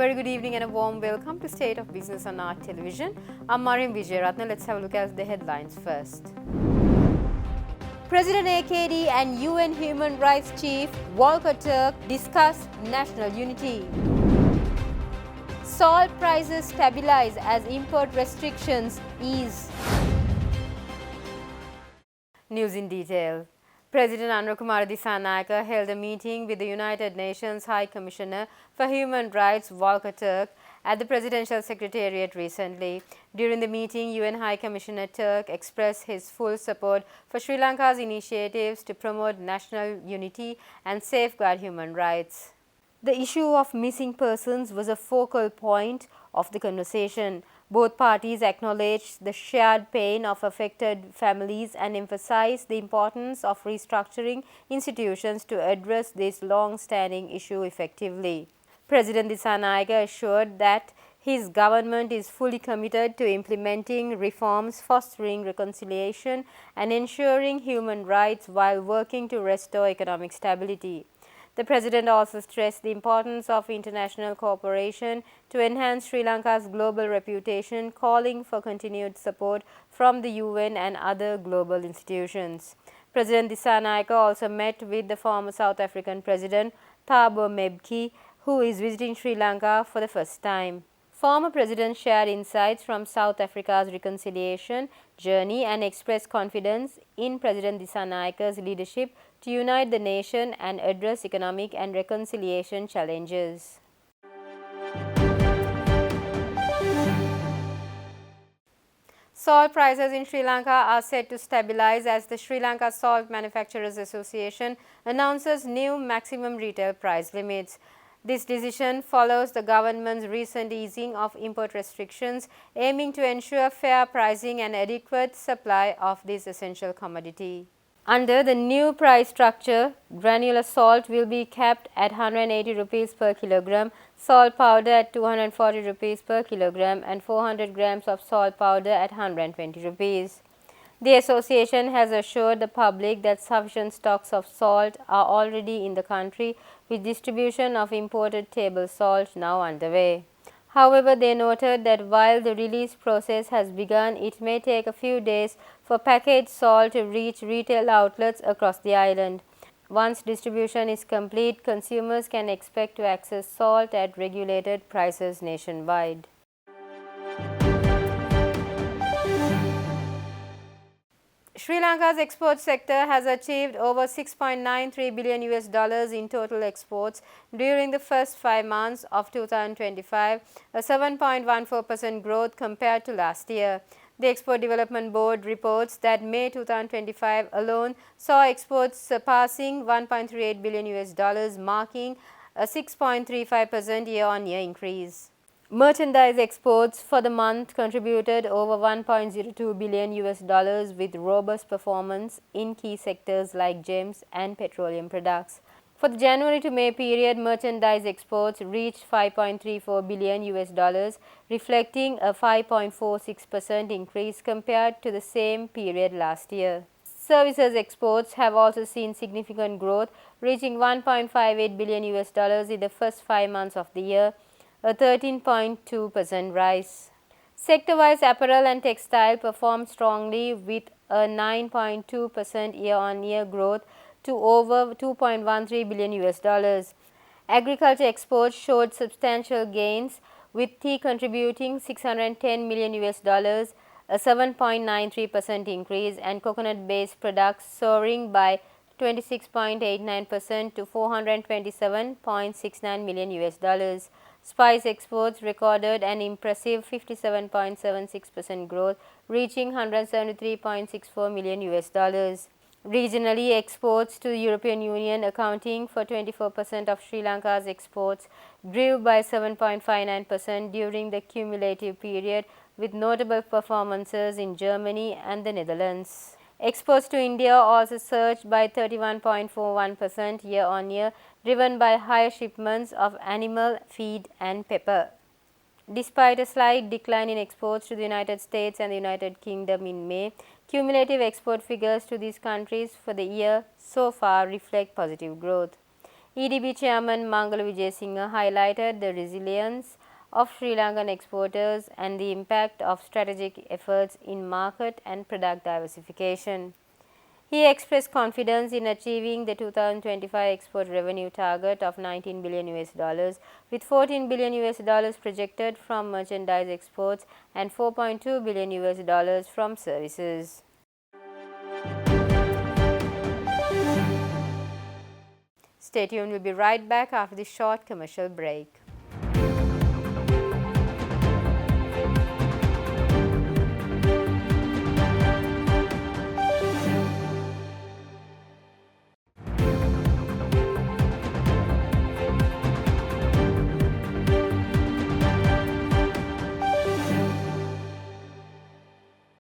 very good evening and a warm welcome to State of Business on Art Television. I'm Mariam Vijayaratna. Let's have a look at the headlines first. President AKD and UN Human Rights Chief Volker Turk discuss national unity. Salt prices stabilize as import restrictions ease. News in detail. President Anukumara Dissanayake held a meeting with the United Nations High Commissioner for Human Rights Volker Turk at the Presidential Secretariat recently. During the meeting, UN High Commissioner Turk expressed his full support for Sri Lanka's initiatives to promote national unity and safeguard human rights. The issue of missing persons was a focal point of the conversation. Both parties acknowledged the shared pain of affected families and emphasized the importance of restructuring institutions to address this long-standing issue effectively. President Dissanayake assured that his government is fully committed to implementing reforms, fostering reconciliation, and ensuring human rights while working to restore economic stability. The President also stressed the importance of international cooperation to enhance Sri Lanka's global reputation, calling for continued support from the UN and other global institutions. President Dissanayake also met with the former South African President Thabo Mbeki, who is visiting Sri Lanka for the first time. Former President shared insights from South Africa's reconciliation journey and expressed confidence in President Disanayake's leadership to unite the nation and address economic and reconciliation challenges. Salt prices in Sri Lanka are set to stabilize as the Sri Lanka Salt Manufacturers Association announces new maximum retail price limits. This decision follows the government's recent easing of import restrictions, aiming to ensure fair pricing and adequate supply of this essential commodity. Under the new price structure, granular salt will be capped at 180 rupees per kilogram, salt powder at 240 rupees per kilogram, and 400 grams of salt powder at 120 rupees. The association has assured the public that sufficient stocks of salt are already in the country, with distribution of imported table salt now underway. However, they noted that while the release process has begun, it may take a few days for packaged salt to reach retail outlets across the island. Once distribution is complete, consumers can expect to access salt at regulated prices nationwide. Sri Lanka's export sector has achieved over $6.93 billion in total exports during the first 5 months of 2025, a 7.14% growth compared to last year. The Export Development Board reports that May 2025 alone saw exports surpassing $1.38 billion, marking a 6.35% year-on-year increase. Merchandise exports for the month contributed over $1.02 billion with robust performance in key sectors like gems and petroleum products. For the January to May period, merchandise exports reached $5.34 billion, reflecting a 5.46% increase compared to the same period last year. Services exports have also seen significant growth, reaching $1.58 billion in the first 5 months of the year, a 13.2% rise. Sector-wise, apparel and textile performed strongly with a 9.2% year-on-year growth to over $2.13 billion. Agriculture exports showed substantial gains, with tea contributing $610 million, a 7.93% increase, and coconut-based products soaring by 26.89% to $427.69 million. Spice exports recorded an impressive 57.76% growth, reaching $173.64 million. Regionally, exports to the European Union, accounting for 24% of Sri Lanka's exports, grew by 7.59% during the cumulative period, with notable performances in Germany and the Netherlands. Exports to India also surged by 31.41% year-on-year, driven by higher shipments of animal feed and pepper. Despite a slight decline in exports to the United States and the United Kingdom in May, cumulative export figures to these countries for the year so far reflect positive growth. EDB Chairman Mangala Vijayasinghe highlighted the resilience of Sri Lankan exporters and the impact of strategic efforts in market and product diversification. He expressed confidence in achieving the 2025 export revenue target of $19 billion with $14 billion projected from merchandise exports and $4.2 billion from services. Stay tuned, we'll be right back after this short commercial break.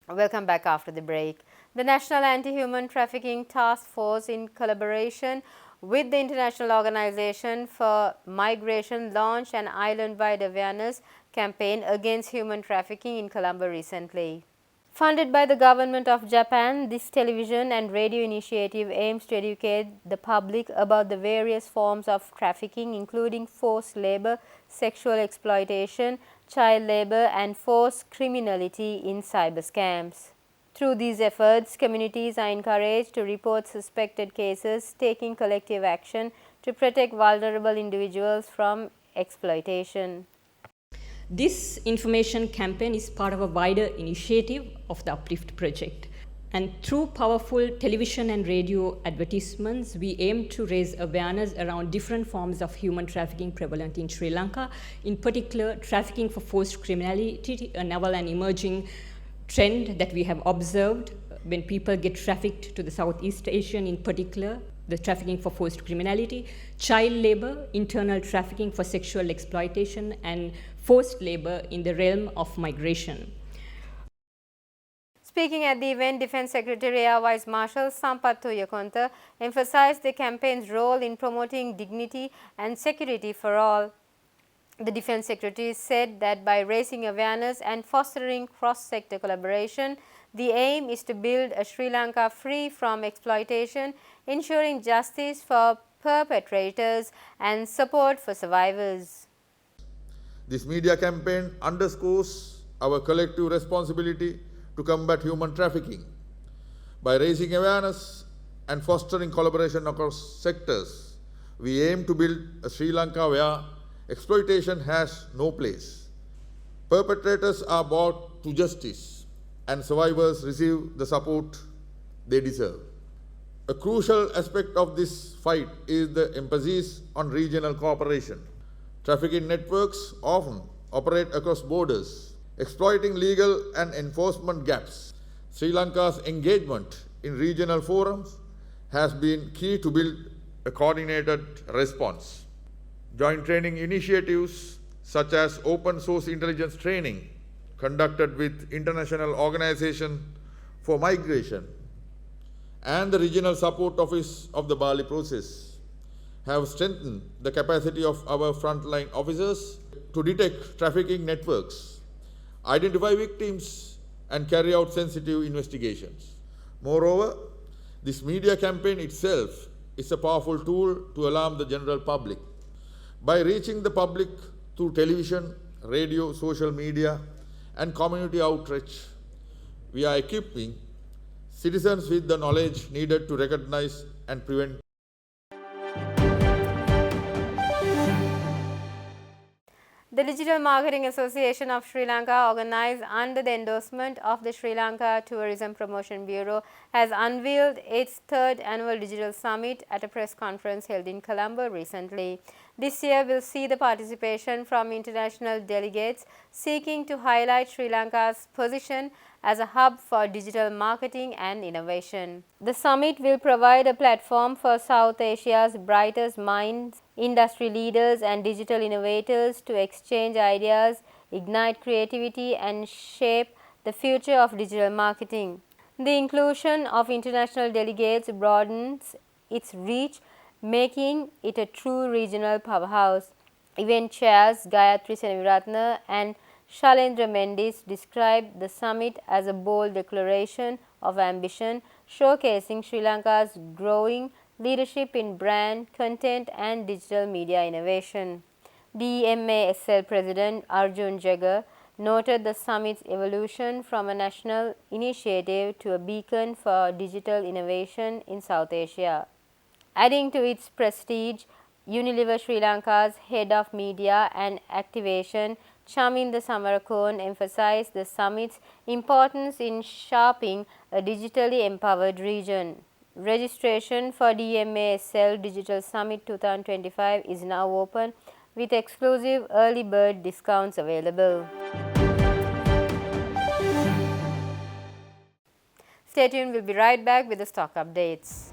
Welcome back after the break. The National Anti-Human Trafficking Task Force, in collaboration with the International Organization for Migration, launched an island-wide awareness campaign against human trafficking in Colombo recently. Funded by the government of Japan, this television and radio initiative aims to educate the public about the various forms of trafficking, including forced labor, sexual exploitation, child labor, and forced criminality in cyber scams. Through these efforts, communities are encouraged to report suspected cases, taking collective action to protect vulnerable individuals from exploitation. This information campaign is part of a wider initiative of the Uplift project. And through powerful television and radio advertisements, we aim to raise awareness around different forms of human trafficking prevalent in Sri Lanka, in particular trafficking for forced criminality, a novel and emerging trend that we have observed when people get trafficked to the Southeast Asian, in particular the trafficking for forced criminality, child labor, internal trafficking for sexual exploitation, and forced labor in the realm of migration. Speaking at the event, Defence Secretary Air Vice Marshal Sampath Tuyakonta emphasized the campaign's role in promoting dignity and security for all. The Defence Secretary said that by raising awareness and fostering cross-sector collaboration, the aim is to build a Sri Lanka free from exploitation, ensuring justice for perpetrators and support for survivors. This media campaign underscores our collective responsibility to combat human trafficking. By raising awareness and fostering collaboration across sectors, we aim to build a Sri Lanka where exploitation has no place. Perpetrators are brought to justice and survivors receive the support they deserve. A crucial aspect of this fight is the emphasis on regional cooperation. Trafficking networks often operate across borders, exploiting legal and enforcement gaps. Sri Lanka's engagement in regional forums has been key to build a coordinated response. Joint training initiatives such as open source intelligence training conducted with International Organization for Migration and the Regional Support Office of the Bali process have strengthened the capacity of our frontline officers to detect trafficking networks, identify victims, and carry out sensitive investigations. Moreover, this media campaign itself is a powerful tool to alarm the general public. By reaching the public through television, radio, social media, and community outreach, we are equipping citizens with the knowledge needed to recognize and prevent. The Digital Marketing Association of Sri Lanka, organized under the endorsement of the Sri Lanka Tourism Promotion Bureau, has unveiled its third annual Digital Summit at a press conference held in Colombo recently. This year will see the participation from international delegates seeking to highlight Sri Lanka's position as a hub for digital marketing and innovation. The summit will provide a platform for South Asia's brightest minds, industry leaders and digital innovators to exchange ideas, ignite creativity and shape the future of digital marketing. The inclusion of international delegates broadens its reach, making it a true regional powerhouse. Event chairs Gayatri Senaviratne and Shalendra Mendis described the summit as a bold declaration of ambition, showcasing Sri Lanka's growing leadership in brand, content and digital media innovation. DMASL President Arjun Jagar noted the summit's evolution from a national initiative to a beacon for digital innovation in South Asia. Adding to its prestige, Unilever Sri Lanka's head of media and activation, Chaminda Samarakon, emphasized the summit's importance in shaping a digitally empowered region. Registration for DMASL Digital Summit 2025 is now open with exclusive early bird discounts available. Stay tuned, we'll be right back with the stock updates.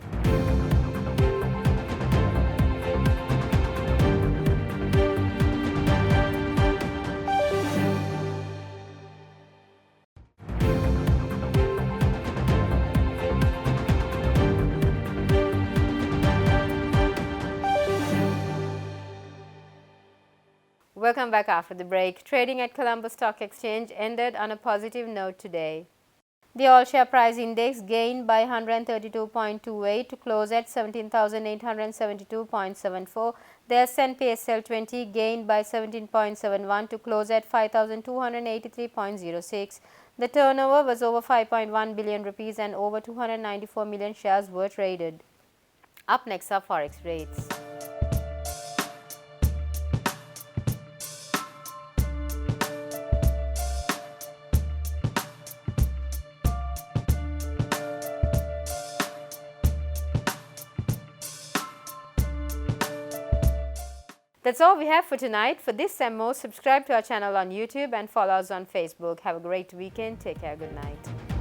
Welcome back after the break. Trading at Colombo Stock Exchange ended on a positive note today. The all-share price index gained by 132.28 to close at 17,872.74. The S&P SL 20 gained by 17.71 to close at 5,283.06. The turnover was over 5.1 billion rupees and over 294 million shares were traded. Up next are forex rates. That's all we have for tonight. For this and more, subscribe to our channel on YouTube and follow us on Facebook. Have a great weekend. Take care. Good night.